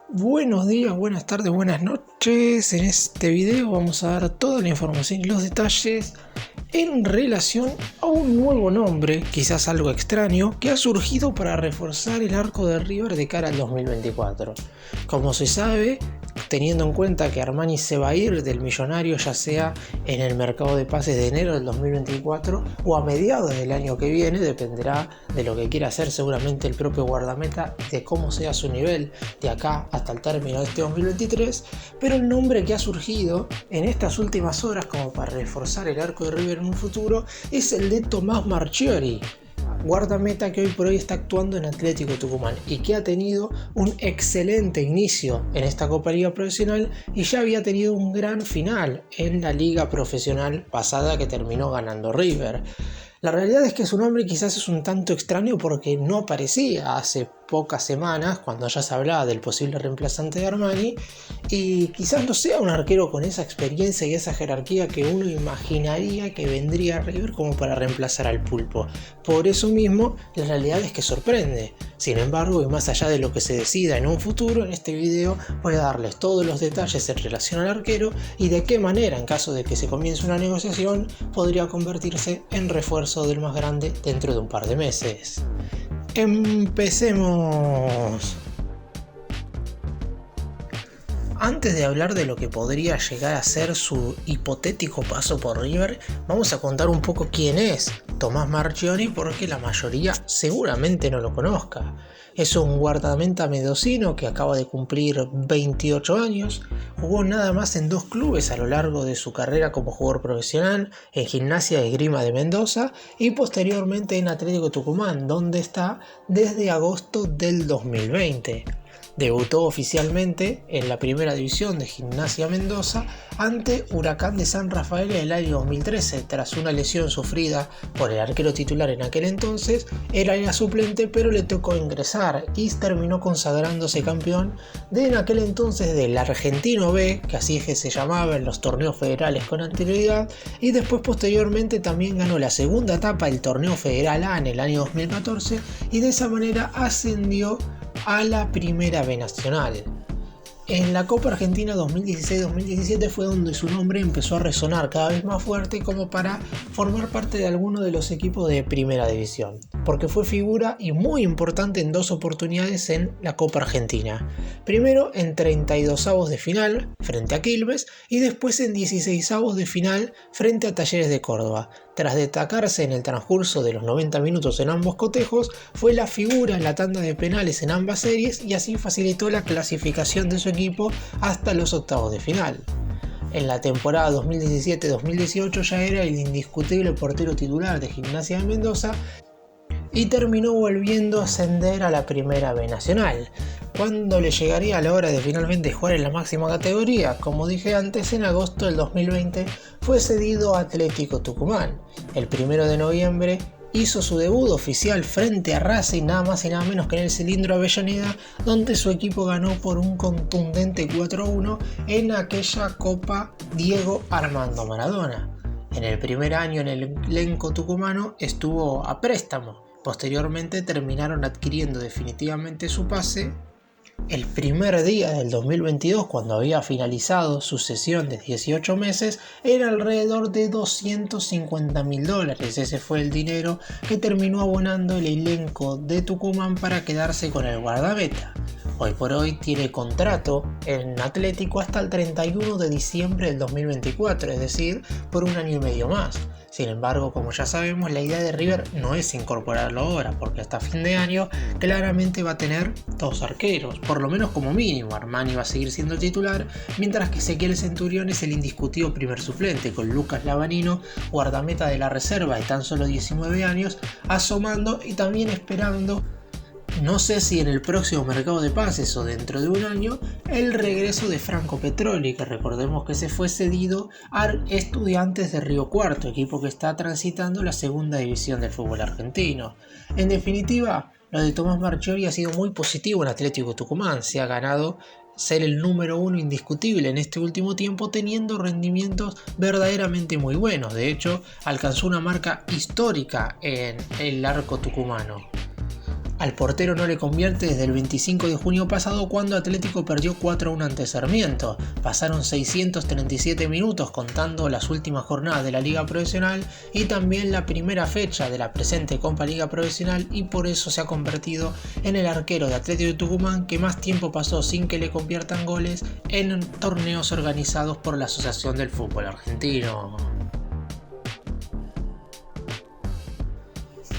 Buenos días, buenas tardes, buenas noches. En este video vamos a dar toda la información y los detalles en relación a un nuevo nombre, quizás algo extraño, que ha surgido para reforzar el arco de River de cara al 2024. Como se sabe, teniendo en cuenta que Armani se va a ir del Millonario, ya sea en el mercado de pases de enero del 2024 o a mediados del año que viene, dependerá de lo que quiera hacer seguramente el propio guardameta, de cómo sea su nivel de acá hasta el término de este 2023, pero el nombre que ha surgido en estas últimas horas como para reforzar el arco de River en un futuro es el de Tomás Marchiori, guardameta que hoy por hoy está actuando en Atlético Tucumán y que ha tenido un excelente inicio en esta Copa Liga Profesional y ya había tenido un gran final en la Liga Profesional pasada que terminó ganando River. La realidad es que su nombre quizás es un tanto extraño porque no aparecía hace pocas semanas cuando ya se hablaba del posible reemplazante de Armani, y quizás no sea un arquero con esa experiencia y esa jerarquía que uno imaginaría que vendría a River como para reemplazar al Pulpo. Por eso mismo, la realidad es que sorprende. Sin embargo, y más allá de lo que se decida en un futuro, en este video voy a darles todos los detalles en relación al arquero y de qué manera, en caso de que se comience una negociación, podría convertirse en refuerzo del más grande dentro de un par de meses. ¡Empecemos! Antes de hablar de lo que podría llegar a ser su hipotético paso por River, vamos a contar un poco quién es Tomás Marchiori, porque la mayoría seguramente no lo conozca. Es un guardameta mendocino que acaba de cumplir 28 años, jugó nada más en 2 clubes a lo largo de su carrera como jugador profesional, en Gimnasia y Esgrima de Mendoza y posteriormente en Atlético Tucumán, donde está desde agosto del 2020. Debutó oficialmente en la primera división de Gimnasia Mendoza ante Huracán de San Rafael en el año 2013 tras una lesión sufrida por el arquero titular en aquel entonces. Era suplente, pero le tocó ingresar y terminó consagrándose campeón de en aquel entonces del Argentino B, que así es que se llamaba en los torneos federales con anterioridad, y después posteriormente también ganó la segunda etapa del torneo federal A en el año 2014 y de esa manera ascendió a la Primera B Nacional. En la Copa Argentina 2016-2017 fue donde su nombre empezó a resonar cada vez más fuerte como para formar parte de alguno de los equipos de Primera División, porque fue figura y muy importante en 2 oportunidades en la Copa Argentina. Primero en 32avos de final frente a Quilmes y después en 16avos de final frente a Talleres de Córdoba. Tras destacarse en el transcurso de los 90 minutos en ambos cotejos, fue la figura en la tanda de penales en ambas series y así facilitó la clasificación de su equipo hasta los octavos de final. En la temporada 2017-2018 ya era el indiscutible portero titular de Gimnasia de Mendoza y terminó volviendo a ascender a la Primera B Nacional. Cuando le llegaría la hora de finalmente jugar en la máxima categoría, como dije antes, en agosto del 2020 fue cedido a Atlético Tucumán. El 1 de noviembre hizo su debut oficial frente a Racing, nada más y nada menos que en el Cilindro Avellaneda, donde su equipo ganó por un contundente 4-1 en aquella Copa Diego Armando Maradona. En el primer año en el elenco tucumano estuvo a préstamo. Posteriormente terminaron adquiriendo definitivamente su pase el primer día del 2022, cuando había finalizado su cesión de 18 meses, era alrededor de $250.000. Ese fue el dinero que terminó abonando el elenco de Tucumán para quedarse con el guardameta. Hoy por hoy tiene contrato en Atlético hasta el 31 de diciembre del 2024, es decir, por 1 año y medio más. Sin embargo, como ya sabemos, la idea de River no es incorporarlo ahora, porque hasta fin de año claramente va a tener 2 arqueros, por lo menos como mínimo. Armani va a seguir siendo titular, mientras que Ezequiel Centurión es el indiscutido primer suplente, con Lucas Lavanino, guardameta de la reserva de tan solo 19 años, asomando y también esperando, no sé si en el próximo mercado de pases o dentro de un año, el regreso de Franco Petroli, que recordemos que se fue cedido a Estudiantes de Río Cuarto, equipo que está transitando la segunda división del fútbol argentino. En definitiva, lo de Tomás Marchiori ha sido muy positivo en Atlético Tucumán. Se ha ganado ser el número 1 indiscutible en este último tiempo, teniendo rendimientos verdaderamente muy buenos. De hecho, alcanzó una marca histórica en el arco tucumano. Al portero no le convierte desde el 25 de junio pasado, cuando Atlético perdió 4-1 ante Sarmiento. Pasaron 637 minutos contando las últimas jornadas de la Liga Profesional y también la primera fecha de la presente Copa Liga Profesional, y por eso se ha convertido en el arquero de Atlético de Tucumán que más tiempo pasó sin que le conviertan goles en torneos organizados por la Asociación del Fútbol Argentino.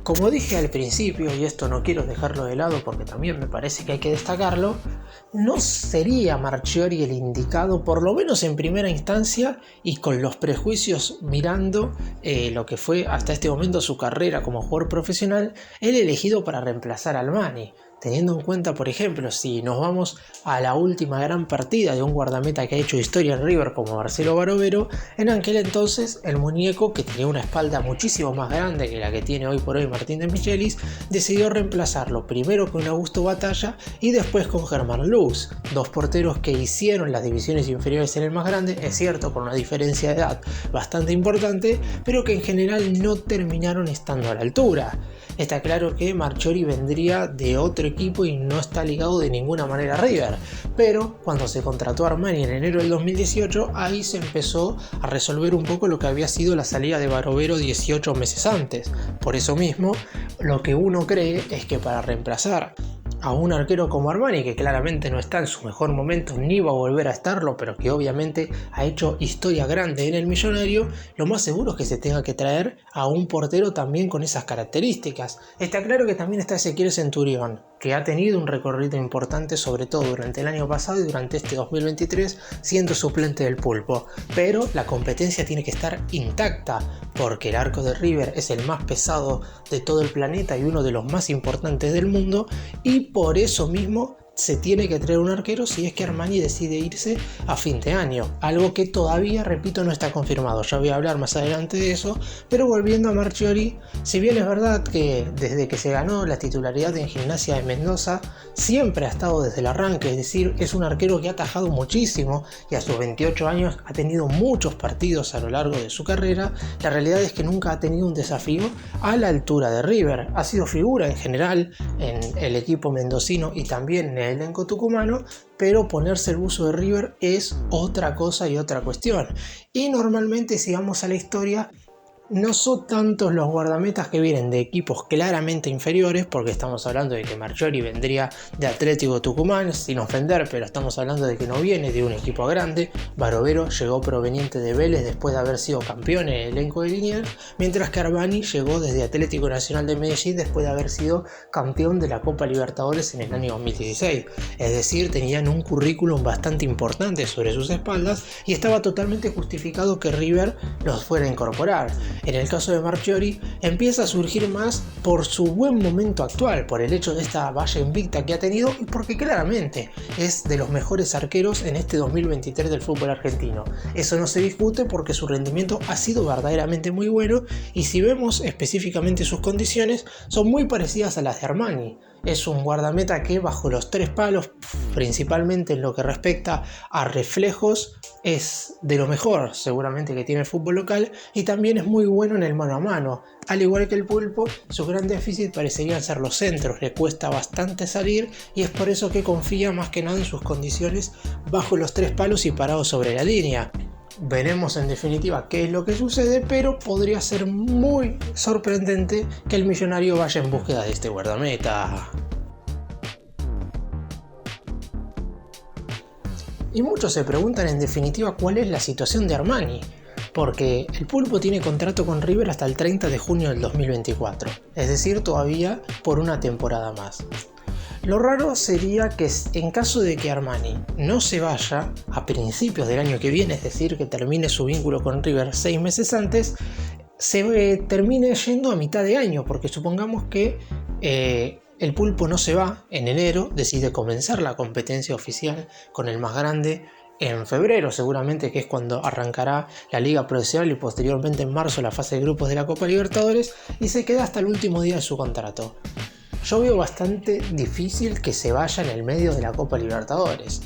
Como dije al principio, y esto no quiero dejarlo de lado porque también me parece que hay que destacarlo, no sería Marchiori el indicado, por lo menos en primera instancia y con los prejuicios mirando lo que fue hasta este momento su carrera como jugador profesional, el elegido para reemplazar a Armani. Teniendo en cuenta, por ejemplo, si nos vamos a la última gran partida de un guardameta que ha hecho historia en River como Marcelo Barovero, en aquel entonces el muñeco, que tenía una espalda muchísimo más grande que la que tiene hoy por hoy Martín de Michelis, decidió reemplazarlo primero con Augusto Batalla y después con Germán Luz, dos porteros que hicieron las divisiones inferiores en el más grande, es cierto, con una diferencia de edad bastante importante, pero que en general no terminaron estando a la altura. Está claro que Marchiori vendría de otro equipo y no está ligado de ninguna manera a River, pero cuando se contrató a Armani en enero del 2018, ahí se empezó a resolver un poco lo que había sido la salida de Barovero 18 meses antes. Por eso mismo, lo que uno cree es que para reemplazar a un arquero como Armani, que claramente no está en su mejor momento ni va a volver a estarlo, pero que obviamente ha hecho historia grande en el Millonario, lo más seguro es que se tenga que traer a un portero también con esas características. Está claro que también está Ezequiel Centurión, que ha tenido un recorrido importante, sobre todo durante el año pasado y durante este 2023, siendo suplente del Pulpo, pero la competencia tiene que estar intacta, porque el arco de River es el más pesado de todo el planeta y uno de los más importantes del mundo, y por eso mismo se tiene que traer un arquero si es que Armani decide irse a fin de año, algo que todavía, repito, no está confirmado. Ya voy a hablar más adelante de eso, pero volviendo a Marchiori, si bien es verdad que desde que se ganó la titularidad en Gimnasia de Mendoza siempre ha estado desde el arranque, es decir, es un arquero que ha atajado muchísimo y a sus 28 años ha tenido muchos partidos a lo largo de su carrera, la realidad es que nunca ha tenido un desafío a la altura de River. Ha sido figura en general en el equipo mendocino y también en el elenco tucumano, pero ponerse el buzo de River es otra cosa y otra cuestión. Y normalmente, si vamos a la historia, no son tantos los guardametas que vienen de equipos claramente inferiores, porque estamos hablando de que Marchiori vendría de Atlético Tucumán, sin ofender, pero estamos hablando de que no viene de un equipo grande. Barovero llegó proveniente de Vélez después de haber sido campeón en el elenco de Liniers, mientras que Armani llegó desde Atlético Nacional de Medellín después de haber sido campeón de la Copa Libertadores en el año 2016. Es decir, tenían un currículum bastante importante sobre sus espaldas y estaba totalmente justificado que River los fuera a incorporar. En el caso de Marchiori, empieza a surgir más por su buen momento actual, por el hecho de esta valla invicta que ha tenido y porque claramente es de los mejores arqueros en este 2023 del fútbol argentino. Eso no se discute porque su rendimiento ha sido verdaderamente muy bueno y si vemos específicamente sus condiciones son muy parecidas a las de Armani. Es un guardameta que bajo los tres palos, principalmente en lo que respecta a reflejos, es de lo mejor seguramente que tiene el fútbol local y también es muy bueno en el mano a mano. Al igual que el Pulpo, su gran déficit parecerían ser los centros, le cuesta bastante salir y es por eso que confía más que nada en sus condiciones bajo los tres palos y parado sobre la línea. Veremos en definitiva qué es lo que sucede, pero podría ser muy sorprendente que el Millonario vaya en búsqueda de este guardameta. Y muchos se preguntan en definitiva cuál es la situación de Armani, porque el Pulpo tiene contrato con River hasta el 30 de junio del 2024, es decir, todavía por una temporada más. Lo raro sería que en caso de que Armani no se vaya a principios del año que viene, es decir, que termine su vínculo con River 6 meses antes, se termine yendo a mitad de año, porque supongamos que el Pulpo no se va en enero, decide comenzar la competencia oficial con el más grande en febrero, seguramente, que es cuando arrancará la Liga Profesional y posteriormente en marzo la fase de grupos de la Copa Libertadores, y se queda hasta el último día de su contrato. Yo veo bastante difícil que se vaya en el medio de la Copa Libertadores,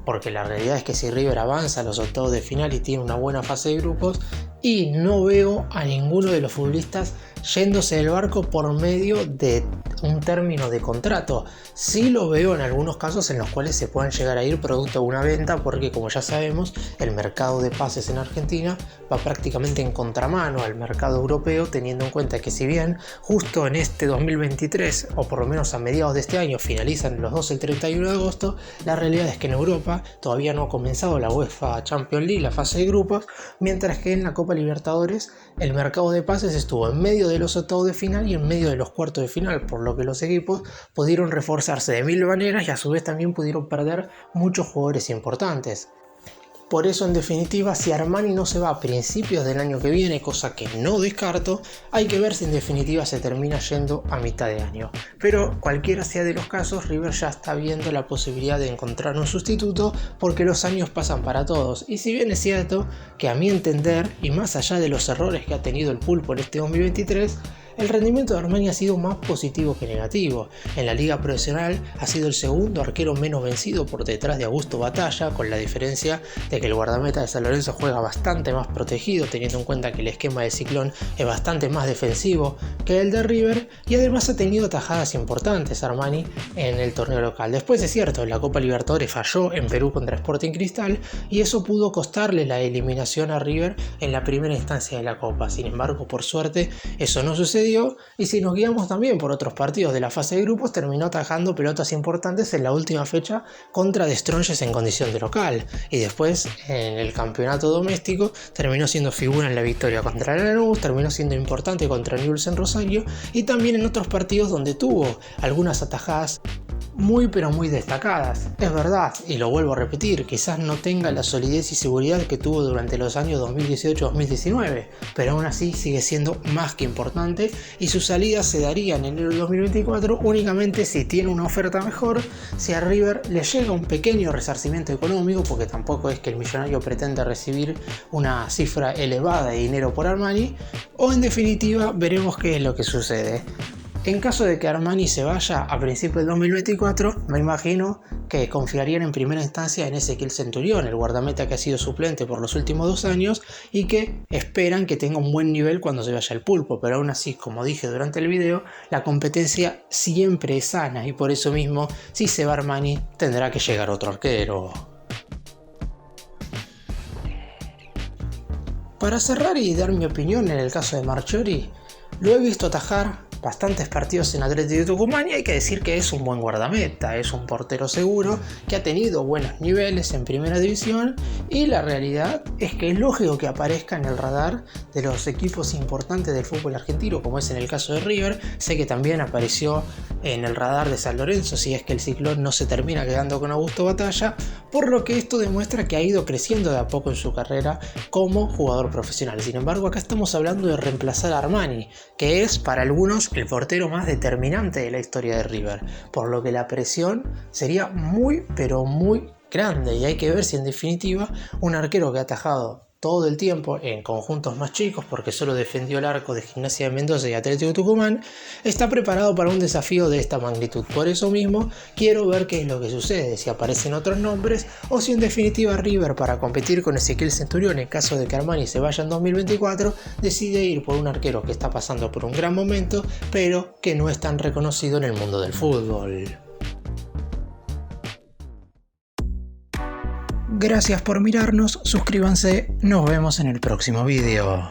porque la realidad es que si River avanza a los octavos de final y tiene una buena fase de grupos, y no veo a ninguno de los futbolistas yéndose del barco por medio de un término de contrato. Sí lo veo en algunos casos en los cuales se puedan llegar a ir producto de una venta, porque como ya sabemos, el mercado de pases en Argentina va prácticamente en contramano al mercado europeo, teniendo en cuenta que si bien justo en este 2023, o por lo menos a mediados de este año, finalizan los dos el 31 de agosto, la realidad es que en Europa todavía no ha comenzado la UEFA Champions League, la fase de grupos, mientras que en la Copa Libertadores el mercado de pases estuvo en medio de los octavos de final y en medio de los cuartos de final, por lo que los equipos pudieron reforzarse de mil maneras y a su vez también pudieron perder muchos jugadores importantes. Por eso, en definitiva, si Armani no se va a principios del año que viene, cosa que no descarto, hay que ver si en definitiva se termina yendo a mitad de año. Pero cualquiera sea de los casos, River ya está viendo la posibilidad de encontrar un sustituto, porque los años pasan para todos. Y si bien es cierto que a mi entender, y más allá de los errores que ha tenido el Pulpo en este 2023, el rendimiento de Armani ha sido más positivo que negativo. En la liga profesional ha sido el segundo arquero menos vencido por detrás de Augusto Batalla, con la diferencia de que el guardameta de San Lorenzo juega bastante más protegido, teniendo en cuenta que el esquema de Ciclón es bastante más defensivo que el de River, y además ha tenido tajadas importantes Armani en el torneo local. Después es cierto, en la Copa Libertadores falló en Perú contra Sporting Cristal y eso pudo costarle la eliminación a River en la primera instancia de la Copa. Sin embargo, por suerte, eso no sucedió. Y si nos guiamos también por otros partidos de la fase de grupos, terminó atajando pelotas importantes en la última fecha contra The Strongest en condición de local, y después en el campeonato doméstico terminó siendo figura en la victoria contra Lanús, terminó siendo importante contra Newell's en Rosario, y también en otros partidos donde tuvo algunas atajadas muy pero muy destacadas. Es verdad, y lo vuelvo a repetir, quizás no tenga la solidez y seguridad que tuvo durante los años 2018-2019, pero aún así sigue siendo más que importante, y sus salidas se darían en el 2024 únicamente si tiene una oferta mejor, si a River le llega un pequeño resarcimiento económico, porque tampoco es que el millonario pretenda recibir una cifra elevada de dinero por Armani, o en definitiva veremos qué es lo que sucede. En caso de que Armani se vaya a principios del 2024, me imagino que confiarían en primera instancia en Ezequiel Centurión, el guardameta que ha sido suplente por los últimos 2 años y que esperan que tenga un buen nivel cuando se vaya el Pulpo. Pero aún así, como dije durante el video, la competencia siempre es sana y por eso mismo, si se va Armani, tendrá que llegar otro arquero. Para cerrar y dar mi opinión en el caso de Marchiori, lo he visto atajar bastantes partidos en Atlético de Tucumán y hay que decir que es un buen guardameta, es un portero seguro que ha tenido buenos niveles en primera división, y la realidad es que es lógico que aparezca en el radar de los equipos importantes del fútbol argentino, como es en el caso de River. Sé que también apareció en el radar de San Lorenzo si es que el Ciclón no se termina quedando con Augusto Batalla, por lo que esto demuestra que ha ido creciendo de a poco en su carrera como jugador profesional. Sin embargo, acá estamos hablando de reemplazar a Armani, que es para algunos el portero más determinante de la historia de River, por lo que la presión sería muy pero muy grande, y hay que ver si en definitiva un arquero que ha atajado todo el tiempo en conjuntos más chicos, porque solo defendió el arco de Gimnasia de Mendoza y Atlético de Tucumán, está preparado para un desafío de esta magnitud. Por eso mismo quiero ver qué es lo que sucede, si aparecen otros nombres o si en definitiva River, para competir con Ezequiel Centurión en caso de que Armani se vaya en 2024, decide ir por un arquero que está pasando por un gran momento pero que no es tan reconocido en el mundo del fútbol. Gracias por mirarnos, suscríbanse, nos vemos en el próximo video.